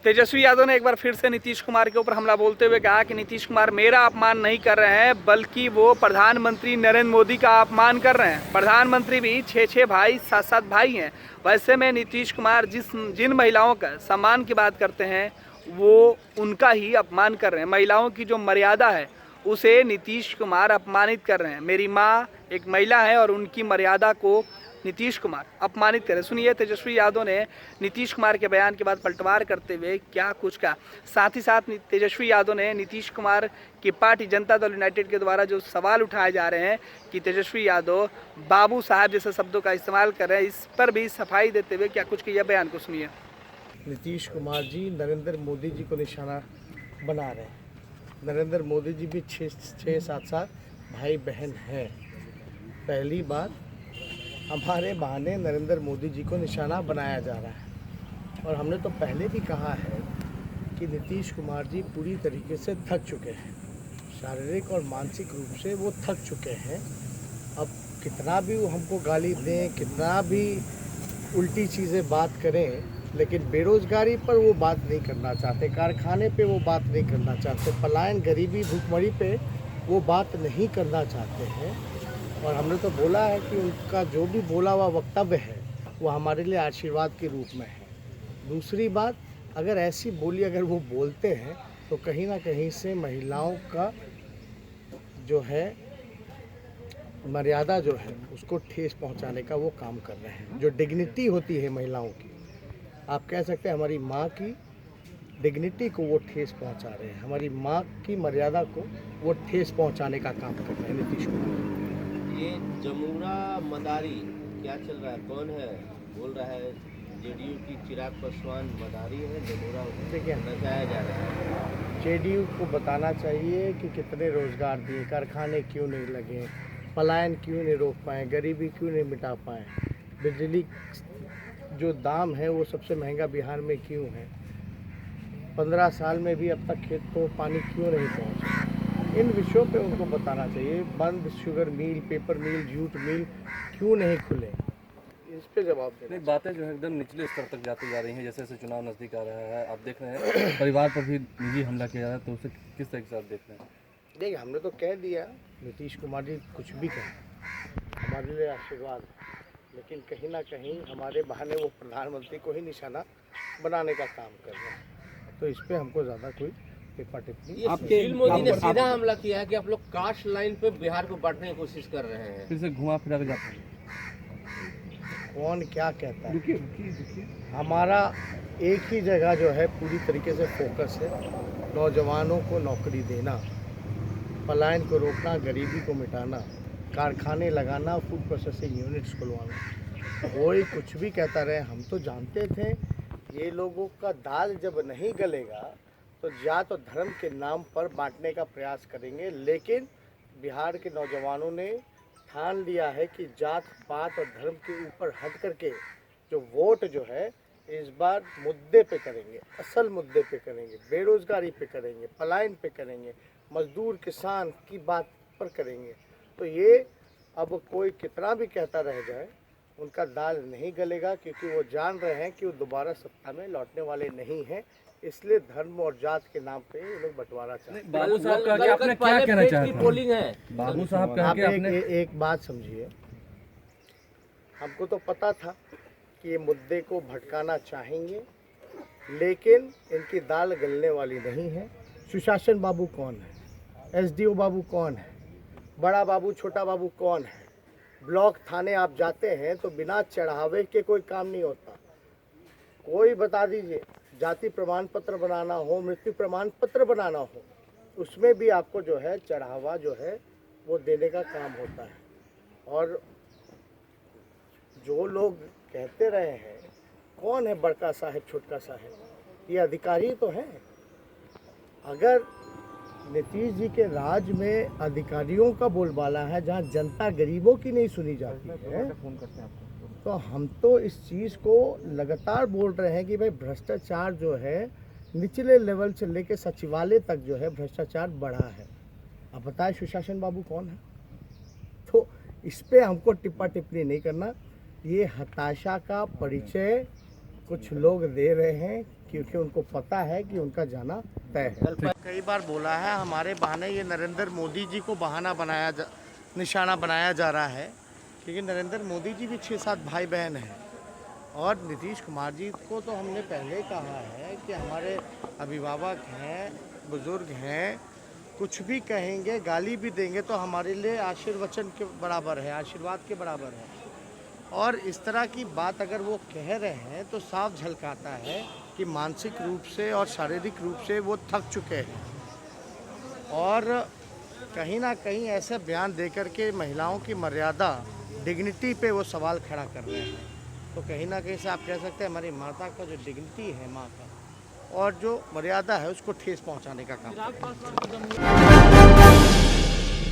तेजस्वी यादव ने एक बार फिर से नीतीश कुमार के ऊपर हमला बोलते हुए कहा कि नीतीश कुमार मेरा अपमान नहीं कर रहे हैं, बल्कि वो प्रधानमंत्री नरेंद्र मोदी का अपमान कर रहे हैं। प्रधानमंत्री भी 6 भाई 7 भाई हैं। वैसे में नीतीश कुमार जिन महिलाओं का सम्मान की बात करते हैं वो उनका ही अपमान कर रहे हैं। महिलाओं की जो मर्यादा है उसे नीतीश कुमार अपमानित कर रहे हैं। मेरी माँ एक महिला है और उनकी मर्यादा को नीतीश कुमार अपमानित करे। सुनिए तेजस्वी यादव ने नीतीश कुमार के बयान के बाद पलटवार करते हुए क्या कुछ कहा। साथ ही साथ तेजस्वी यादव ने नीतीश कुमार की पार्टी जनता दल यूनाइटेड के द्वारा जो सवाल उठाए जा रहे हैं कि तेजस्वी यादव बाबू साहब जैसे शब्दों का इस्तेमाल कर रहे हैं, इस पर भी सफाई देते हुए क्या कुछ किया। बयान को सुनिए। नीतीश कुमार जी नरेंद्र मोदी जी को निशाना बना रहे हैं। नरेंद्र मोदी जी भी 6-7 भाई बहन हैं। पहली बात, हमारे बहाने नरेंद्र मोदी जी को निशाना बनाया जा रहा है। और हमने तो पहले भी कहा है कि नीतीश कुमार जी पूरी तरीके से थक चुके हैं, शारीरिक और मानसिक रूप से वो थक चुके हैं। अब कितना भी वो हमको गाली दें, कितना भी उल्टी चीज़ें बात करें, लेकिन बेरोजगारी पर वो बात नहीं करना चाहते, कारखाने पे वो बात नहीं करना चाहते, पलायन, गरीबी, भुखमरी पे वो बात नहीं करना चाहते हैं। और हमने तो बोला है कि उनका जो भी बोला हुआ वक्तव्य है वो हमारे लिए आशीर्वाद के रूप में है। दूसरी बात, अगर ऐसी बोली अगर वो बोलते हैं तो कहीं ना कहीं से महिलाओं का जो है मर्यादा जो है उसको ठेस पहुंचाने का वो काम कर रहे हैं। जो डिग्निटी होती है महिलाओं की, आप कह सकते हैं हमारी माँ की डिग्निटी को वो ठेस पहुंचा रहे हैं, हमारी माँ की मर्यादा को वो ठेस पहुंचाने का काम कर रहे हैं नीतीश कुमार। ये जमुना मदारी क्या चल रहा है, कौन है बोल रहा है? जेडीयू की चिराग पासवान मदारी है, जमुना देखिए नचाया जा रहा है। जेडीयू को बताना चाहिए कि कितने रोजगार दिए, कारखाने क्यों नहीं लगे, पलायन क्यों नहीं रोक पाए, गरीबी क्यों नहीं मिटा पाए, बिजली जो दाम है वो सबसे महंगा बिहार में क्यों है, 15 साल में भी अब तक खेत को पानी क्यों नहीं पहुँचा। इन विषयों पे उनको बताना चाहिए। बंद शुगर मिल, पेपर मिल, जूट मिल क्यों नहीं खुले, इस पे जवाब देना। नहीं, बातें जो है एकदम निचले स्तर तक जाती जा रही हैं। जैसे जैसे चुनाव नज़दीक आ रहा है, आप देख रहे हैं परिवार पर भी निजी हमला किया जा रहा है, तो उसे किस तरह के साथ देख रहे हैं? देखिए, हमने तो कह दिया नीतीश कुमार जी कुछ भी कहें हमारे लिए आशीर्वाद है, लेकिन कहीं ना कहीं हमारे बहाने वो प्रधानमंत्री को ही निशाना बनाने का काम कर रहे हैं। तो इस पर हमको ज़्यादा कोई टिप्पा टिप्पणी। सुशील मोदी ने सीधा हमला किया है कि आप लोग कास्ट लाइन पे बिहार को बांटने की कोशिश कर रहे हैं। फिर से घुमा फिरा के जाते हैं। कौन क्या कहता है, हमारा एक ही जगह जो है पूरी तरीके से फोकस है, नौजवानों को नौकरी देना, पलायन को रोकना, गरीबी को मिटाना, कारखाने लगाना, फूड प्रोसेसिंग यूनिट्स खुलवाना। कोई कुछ भी कहता रहे, हम तो जानते थे ये लोगों का दाल जब नहीं गलेगा तो जात और धर्म के नाम पर बांटने का प्रयास करेंगे। लेकिन बिहार के नौजवानों ने ठान लिया है कि जात पात और धर्म के ऊपर हट करके जो वोट जो है इस बार मुद्दे पे करेंगे, असल मुद्दे पे करेंगे, बेरोजगारी पे करेंगे, पलायन पे करेंगे, मजदूर किसान की बात पर करेंगे। तो ये अब कोई कितना भी कहता रह जाए, उनका दाल नहीं गलेगा, क्योंकि वो जान रहे हैं कि वो दोबारा सत्ता में लौटने वाले नहीं हैं। इसलिए धर्म और जात के नाम पे ये लोग बंटवारा चाहते हैं। बाबू साहब कह के आपने क्या कहना चाहते पोलिंग है। बाबू साहब कह आप के आपने एक बात समझिए, हमको तो पता था कि ये मुद्दे को भटकाना चाहेंगे, लेकिन इनकी दाल गलने वाली नहीं है। सुशासन बाबू कौन है, एसडीओ बाबू कौन है, बड़ा बाबू छोटा बाबू कौन है। ब्लॉक थाने आप जाते हैं तो बिना चढ़ावे के कोई काम नहीं होता। कोई बता दीजिए, जाति प्रमाण पत्र बनाना हो, मृत्यु प्रमाण पत्र बनाना हो, उसमें भी आपको जो है चढ़ावा जो है वो देने का काम होता है। और जो लोग कहते रहे हैं कौन है बड़का साहेब छोटका साहेब, ये अधिकारी तो हैं। अगर नीतीश जी के राज में अधिकारियों का बोलबाला है, जहाँ जनता गरीबों की नहीं सुनी जाती है, तो हम तो इस चीज़ को लगातार बोल रहे हैं कि भाई भ्रष्टाचार जो है निचले लेवल से लेकर सचिवालय तक जो है भ्रष्टाचार बढ़ा है। अब बताएं सुशासन बाबू कौन है? तो इस पे हमको टिप्पा टिप्पणी नहीं करना। ये हताशा का परिचय कुछ लोग दे रहे हैं क्योंकि उनको पता है कि उनका जाना तय है। कई बार बोला है हमारे बहाने ये नरेंद्र मोदी जी को निशाना बनाया जा रहा है, क्योंकि नरेंद्र मोदी जी भी 6-7 भाई बहन हैं और नीतीश कुमार जी को तो हमने पहले ही कहा है कि हमारे अभिभावक हैं, बुजुर्ग हैं, कुछ भी कहेंगे, गाली भी देंगे तो हमारे लिए आशीर्वचन के बराबर है, आशीर्वाद के बराबर है। और इस तरह की बात अगर वो कह रहे हैं तो साफ झलकाता है कि मानसिक रूप से और शारीरिक रूप से वो थक चुके हैं और कहीं ना कहीं ऐसे बयान देकर के महिलाओं की मर्यादा, डिग्निटी पे वो सवाल खड़ा कर रहे हैं। तो कहीं ना कहीं से आप कह सकते हैं हमारी माता का जो डिग्निटी है, माँ का और जो मर्यादा है, उसको ठेस पहुंचाने का काम।